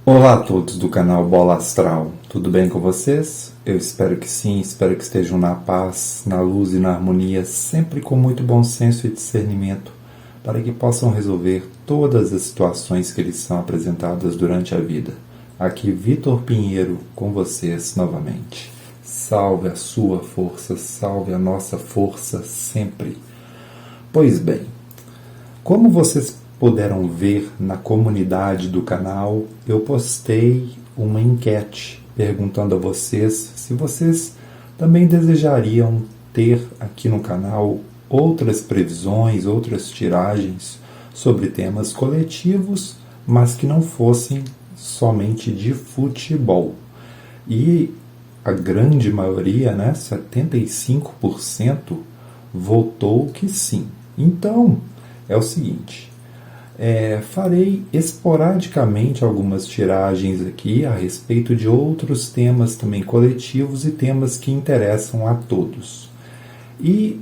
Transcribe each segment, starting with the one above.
Olá a todos do canal Bola Astral, tudo bem com vocês? Eu espero que sim, espero que estejam na paz, na luz e na harmonia, sempre com muito bom senso e discernimento, para que possam resolver todas as situações que lhes são apresentadas durante a vida. Aqui Vitor Pinheiro com vocês novamente. Salve a sua força, salve a nossa força sempre. Pois bem, como vocês puderam ver na comunidade do canal, eu postei uma enquete perguntando a vocês se vocês também desejariam ter aqui no canal outras previsões, outras tiragens sobre temas coletivos, mas que não fossem somente de futebol. E a grande maioria, 75%, votou que sim. Então, é o seguinte, farei esporadicamente algumas tiragens aqui a respeito de outros temas também coletivos e temas que interessam a todos. E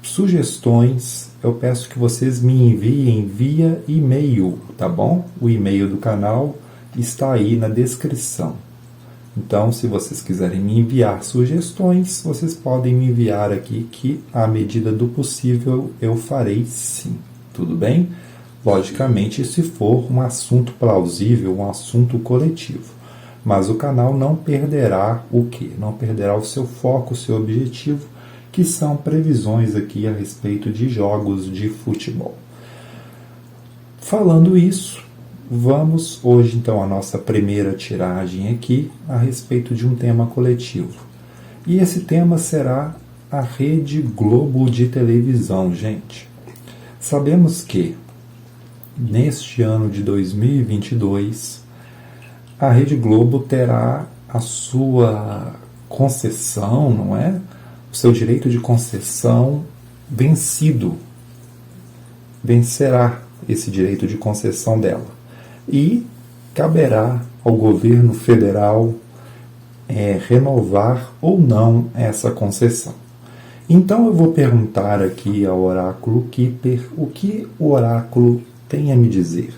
sugestões eu peço que vocês me enviem via e-mail, tá bom? O e-mail do canal está aí na descrição. Então, se vocês quiserem me enviar sugestões, vocês podem me enviar aqui que, à medida do possível, eu farei sim. Tudo bem? Logicamente, se for um assunto plausível, um assunto coletivo. Mas o canal não perderá o quê? Não perderá o seu foco, o seu objetivo, que são previsões aqui a respeito de jogos de futebol. Falando isso, vamos hoje então à nossa primeira tiragem aqui a respeito de um tema coletivo. E esse tema será a Rede Globo de televisão, gente. Sabemos que neste ano de 2022, a Rede Globo terá a sua concessão, não é? O seu direito de concessão vencido. Vencerá esse direito de concessão dela. E caberá ao governo federal renovar ou não essa concessão. Então eu vou perguntar aqui ao Oráculo Keeper o que o Oráculo tem a me dizer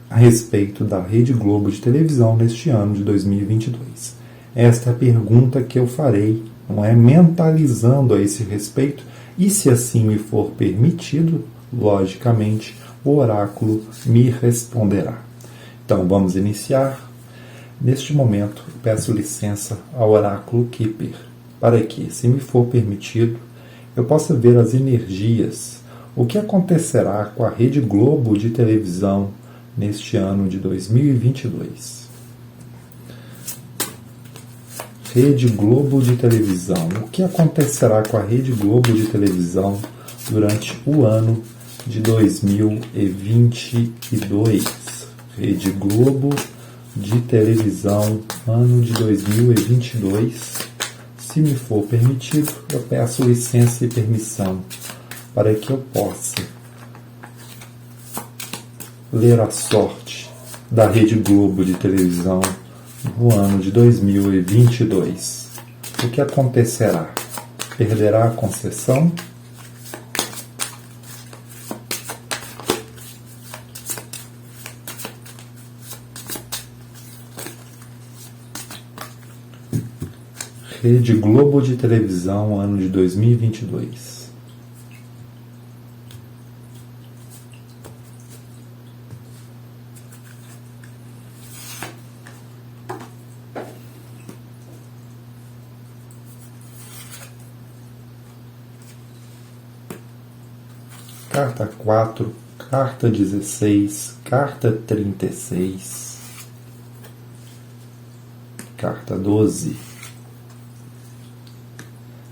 a respeito da Rede Globo de televisão neste ano de 2022. Esta é a pergunta que eu farei, não é? Mentalizando a esse respeito, e se assim me for permitido, logicamente, o oráculo me responderá. Então vamos iniciar. Neste momento, peço licença ao Oráculo Keeper, para que, se me for permitido, eu possa ver as energias. O que acontecerá com a Rede Globo de televisão neste ano de 2022? Rede Globo de televisão. O que acontecerá com a Rede Globo de televisão durante o ano de 2022? Rede Globo de televisão, ano de 2022. Se me for permitido, eu peço licença e permissão para que eu possa ler a sorte da Rede Globo de televisão no ano de 2022. O que acontecerá? Perderá a concessão? Rede Globo de televisão, ano de 2022. Carta 4, carta 16, carta 36, carta 12,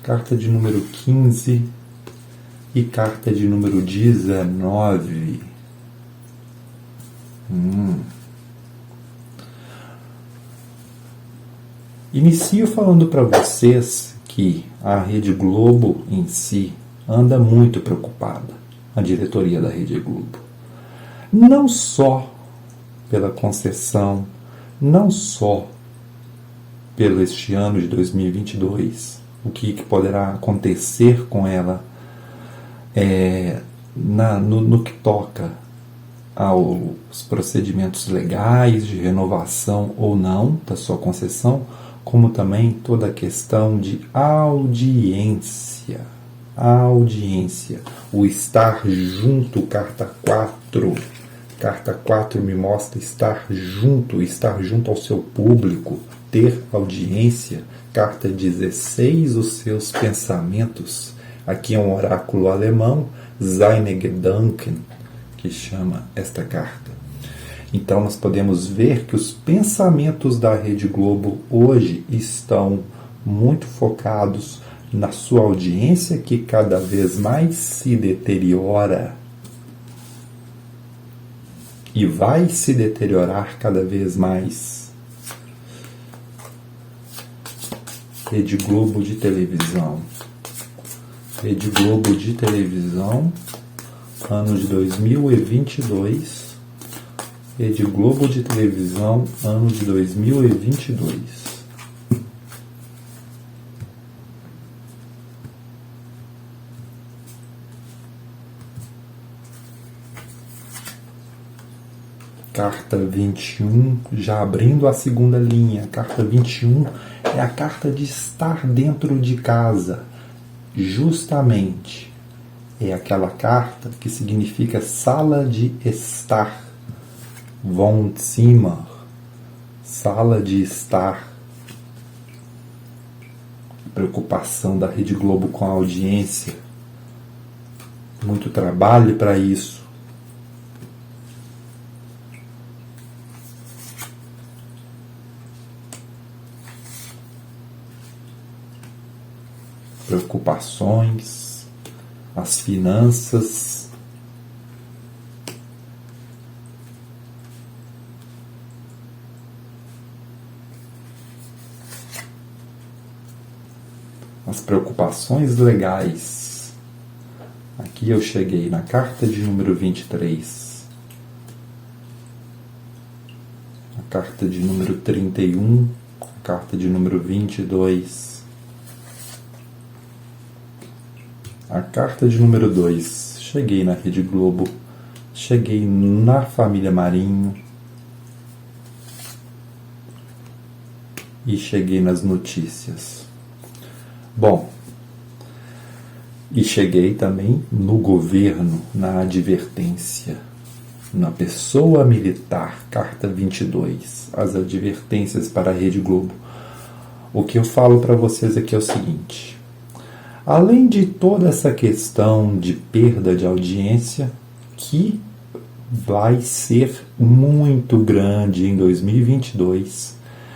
carta de número 15 e carta de número 19. Inicio falando para vocês que a Rede Globo em si anda muito preocupada. A diretoria da Rede Globo. Não só pela concessão, não só pelo este ano de 2022, o que poderá acontecer com ela no que toca aos procedimentos legais de renovação ou não da sua concessão, como também toda a questão de audiência. Audiência. O estar junto, carta 4. Carta 4 me mostra estar junto ao seu público, ter audiência. Carta 16, os seus pensamentos. Aqui é um oráculo alemão, Seine Gedanken, que chama esta carta. Então nós podemos ver que os pensamentos da Rede Globo hoje estão muito focados na sua audiência, que cada vez mais se deteriora e vai se deteriorar cada vez mais. Rede Globo de televisão. Rede Globo de televisão, ano de 2022. Rede Globo de televisão, ano de 2022. Carta 21, já abrindo a segunda linha. Carta 21 é a carta de estar dentro de casa. Justamente. É aquela carta que significa sala de estar. Wohnzimmer. Sala de estar. Preocupação da Rede Globo com a audiência. Muito trabalho para isso. Preocupações, as finanças, as preocupações legais. Aqui eu cheguei na carta de número 23, a carta de número 31, a carta de número 22. A carta de número 2, cheguei na Rede Globo, cheguei na família Marinho e cheguei nas notícias. Bom, e cheguei também no governo, na advertência, na pessoa militar, carta 22, as advertências para a Rede Globo. O que eu falo para vocês aqui é o seguinte: além de toda essa questão de perda de audiência, que vai ser muito grande em 2022,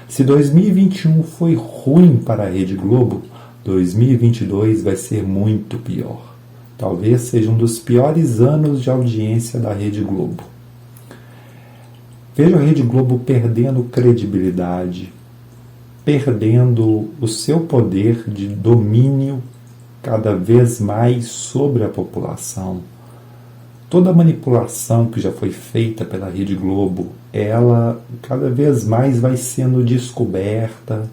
se 2021 foi ruim para a Rede Globo, 2022 vai ser muito pior. Talvez seja um dos piores anos de audiência da Rede Globo. Vejo a Rede Globo perdendo credibilidade, perdendo o seu poder de domínio cada vez mais sobre a população. Toda a manipulação que já foi feita pela Rede Globo, ela cada vez mais vai sendo descoberta,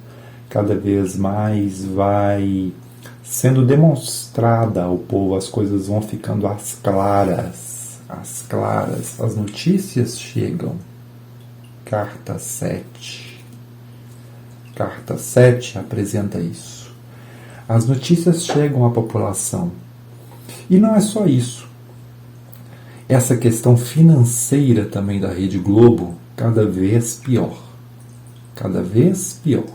cada vez mais vai sendo demonstrada ao povo, as coisas vão ficando às claras, as notícias chegam. Carta 7. Carta 7 apresenta isso. As notícias chegam à população. E não é só isso. Essa questão financeira também da Rede Globo, cada vez pior. Cada vez pior.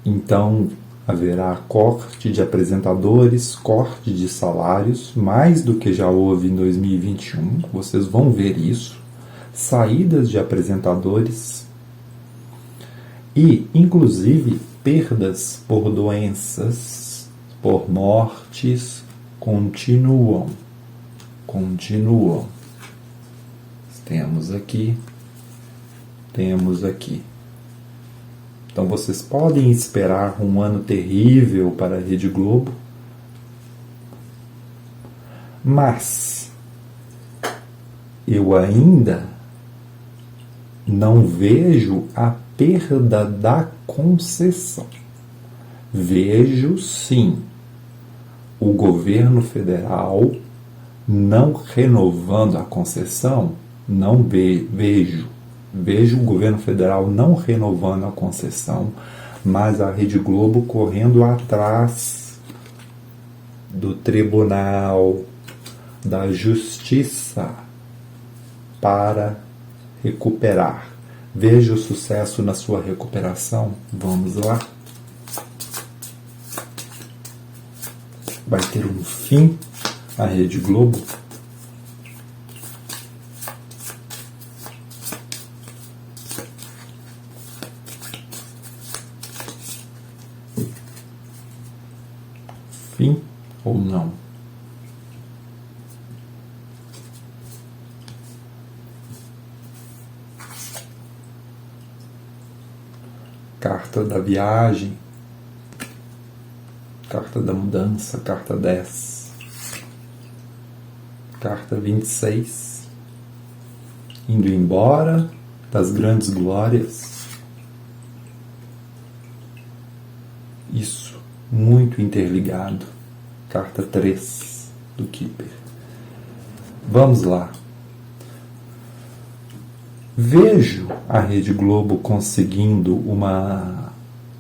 Então, haverá corte de apresentadores, corte de salários, mais do que já houve em 2021. Vocês vão ver isso. Saídas de apresentadores e, inclusive, perdas por doenças, por mortes, continuam. Temos aqui. Então vocês podem esperar um ano terrível para a Rede Globo, mas eu ainda não vejo a perda da concessão. Vejo sim o governo federal não renovando a concessão, não vejo o governo federal não renovando a concessão, mas a Rede Globo correndo atrás do tribunal, da justiça, para recuperar. Veja o sucesso na sua recuperação. Vamos lá. Vai ter um fim a Rede Globo? Fim ou não? Carta da viagem, carta da mudança, carta 10, carta 26, indo embora das grandes glórias. Isso, muito interligado. Carta 3 do Keeper. Vamos lá. Vejo a Rede Globo conseguindo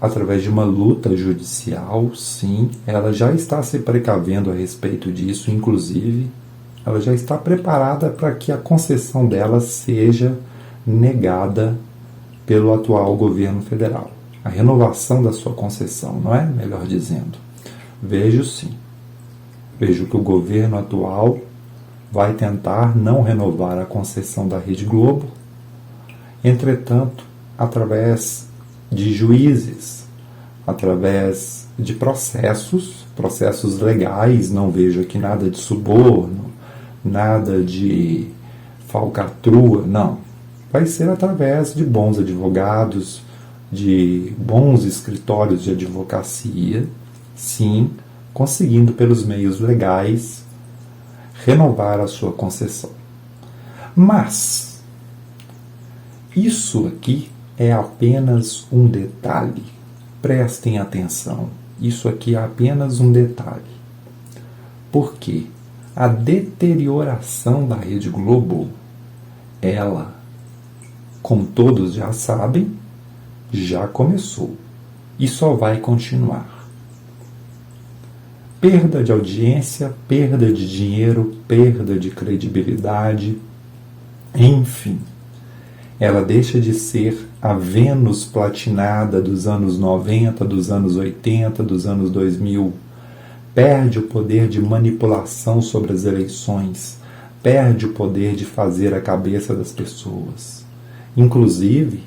através de uma luta judicial, sim, ela já está se precavendo a respeito disso, inclusive, ela já está preparada para que a concessão dela seja negada pelo atual governo federal. A renovação da sua concessão, não é? Melhor dizendo. Vejo sim. Vejo que o governo atual vai tentar não renovar a concessão da Rede Globo. Entretanto, através de juízes, através de processos legais, não vejo aqui nada de suborno, nada de falcatrua, não. Vai ser através de bons advogados, de bons escritórios de advocacia, sim, conseguindo pelos meios legais renovar a sua concessão. Mas isso aqui é apenas um detalhe. Prestem atenção. Isso aqui é apenas um detalhe. Por quê? A deterioração da Rede Globo, ela, como todos já sabem, já começou e só vai continuar. Perda de audiência, perda de dinheiro, perda de credibilidade, enfim. Ela deixa de ser a Vênus platinada dos anos 90, dos anos 80, dos anos 2000. Perde o poder de manipulação sobre as eleições. Perde o poder de fazer a cabeça das pessoas. Inclusive,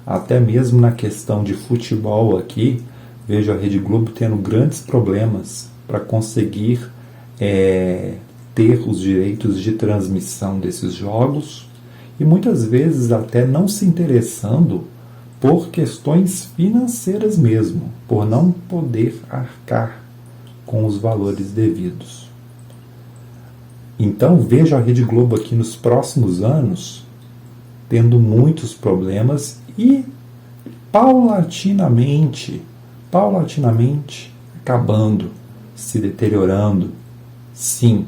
até mesmo na questão de futebol aqui, vejo a Rede Globo tendo grandes problemas para conseguir ter os direitos de transmissão desses jogos, e muitas vezes até não se interessando por questões financeiras mesmo, por não poder arcar com os valores devidos. Então vejo a Rede Globo aqui nos próximos anos tendo muitos problemas e paulatinamente acabando, se deteriorando. Sim,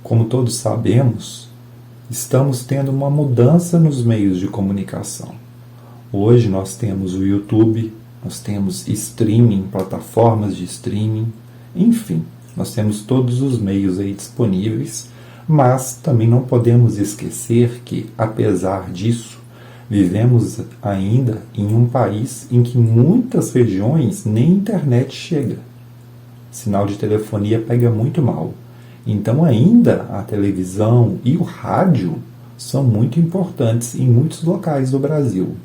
como todos sabemos, estamos tendo uma mudança nos meios de comunicação. Hoje nós temos o YouTube, nós temos streaming, plataformas de streaming, enfim, nós temos todos os meios aí disponíveis, mas também não podemos esquecer que, apesar disso, vivemos ainda em um país em que muitas regiões nem internet chega. Sinal de telefonia pega muito mal. Então ainda a televisão e o rádio são muito importantes em muitos locais do Brasil.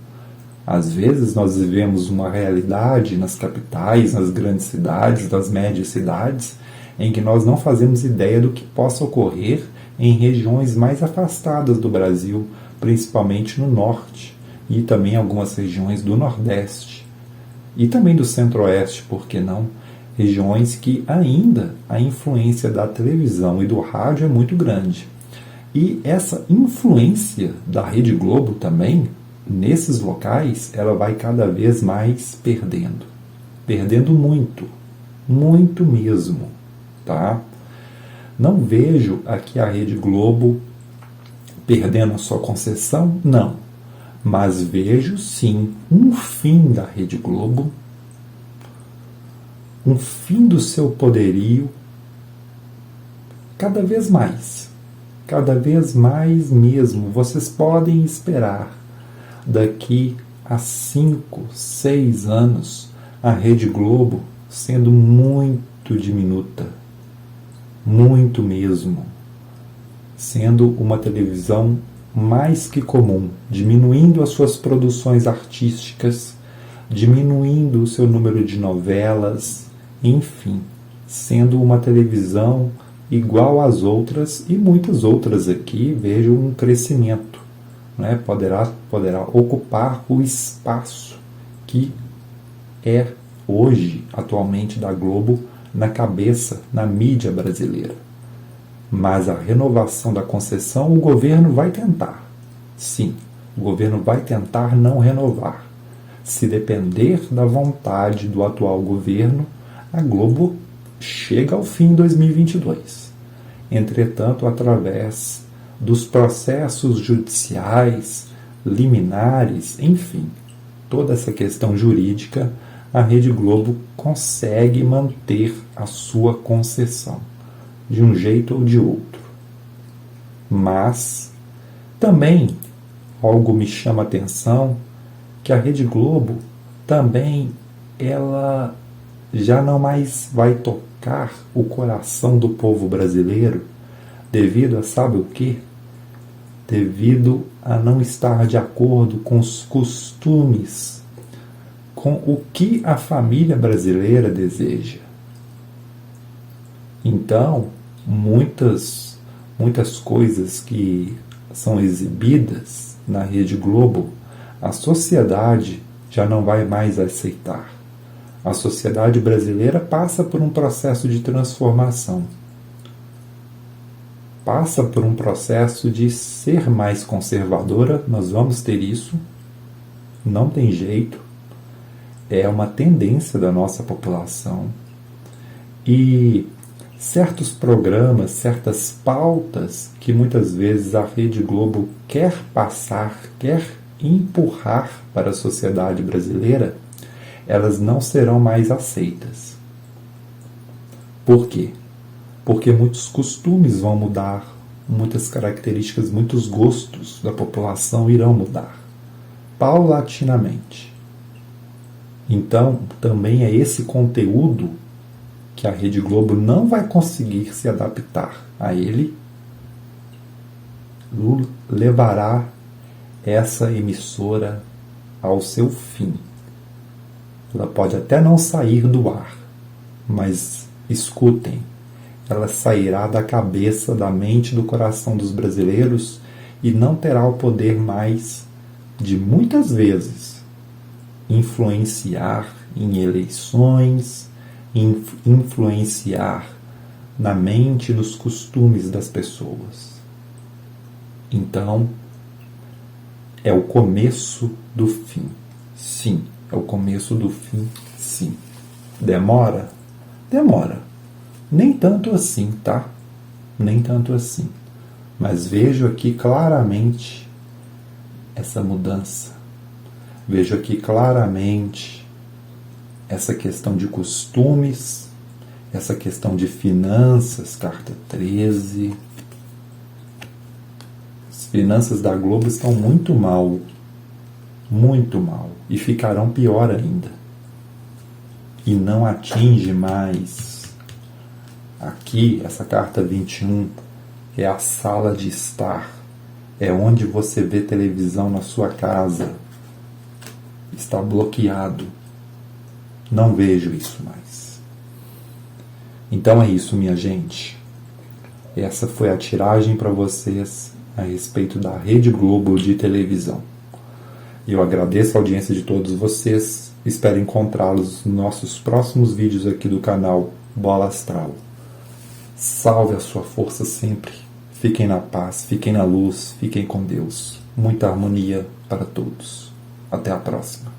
Às vezes nós vivemos uma realidade nas capitais, nas grandes cidades, nas médias cidades, em que nós não fazemos ideia do que possa ocorrer em regiões mais afastadas do Brasil, principalmente no norte, e também algumas regiões do nordeste, e também do centro-oeste, por que não? Regiões que ainda a influência da televisão e do rádio é muito grande. E essa influência da Rede Globo também, nesses locais, ela vai cada vez mais perdendo muito, muito mesmo, tá? Não vejo aqui a Rede Globo perdendo a sua concessão, não. Mas vejo sim um fim da Rede Globo, um fim do seu poderio, cada vez mais mesmo. Vocês podem esperar daqui a 5, 6 anos a Rede Globo sendo muito diminuta, muito mesmo, sendo uma televisão mais que comum, diminuindo as suas produções artísticas, diminuindo o seu número de novelas, enfim, sendo uma televisão igual às outras, e muitas outras aqui vejo um crescimento, né? Poderá ocupar o espaço que é hoje, atualmente, da Globo na cabeça, na mídia brasileira. Mas a renovação da concessão o governo vai tentar. Sim, o governo vai tentar não renovar. Se depender da vontade do atual governo, a Globo chega ao fim em 2022. Entretanto, através dos processos judiciais, liminares, enfim, toda essa questão jurídica, a Rede Globo consegue manter a sua concessão, de um jeito ou de outro. Mas também algo me chama a atenção, que a Rede Globo também ela já não mais vai tocar o coração do povo brasileiro devido a sabe o quê? Devido a não estar de acordo com os costumes, com o que a família brasileira deseja. Então, muitas coisas que são exibidas na Rede Globo, a sociedade já não vai mais aceitar. A sociedade brasileira passa por um processo de transformação. Passa por um processo de ser mais conservadora, nós vamos ter isso, não tem jeito, é uma tendência da nossa população. E certos programas, certas pautas que muitas vezes a Rede Globo quer passar, quer empurrar para a sociedade brasileira, elas não serão mais aceitas. Por quê? Porque muitos costumes vão mudar, muitas características, muitos gostos da população irão mudar, paulatinamente. Então, também é esse conteúdo que a Rede Globo não vai conseguir se adaptar a ele, levará essa emissora ao seu fim. Ela pode até não sair do ar, mas escutem, ela sairá da cabeça, da mente, do coração dos brasileiros e não terá o poder mais de muitas vezes influenciar em eleições, influenciar na mente, nos costumes das pessoas. Então, é o começo do fim. Sim, é o começo do fim, sim. Demora? Demora. Nem tanto assim, tá? Nem tanto assim. Mas vejo aqui claramente essa mudança. Vejo aqui claramente essa questão de costumes, essa questão de finanças, carta 13. As finanças da Globo estão muito mal, e ficarão pior ainda. E não atinge mais. Aqui, essa carta 21 é a sala de estar, é onde você vê televisão na sua casa. Está bloqueado. Não vejo isso mais. Então é isso, minha gente. Essa foi a tiragem para vocês a respeito da Rede Globo de televisão. Eu agradeço a audiência de todos vocês. Espero encontrá-los nos nossos próximos vídeos aqui do canal Bola Astral. Salve a sua força sempre. Fiquem na paz, fiquem na luz, fiquem com Deus. Muita harmonia para todos. Até a próxima.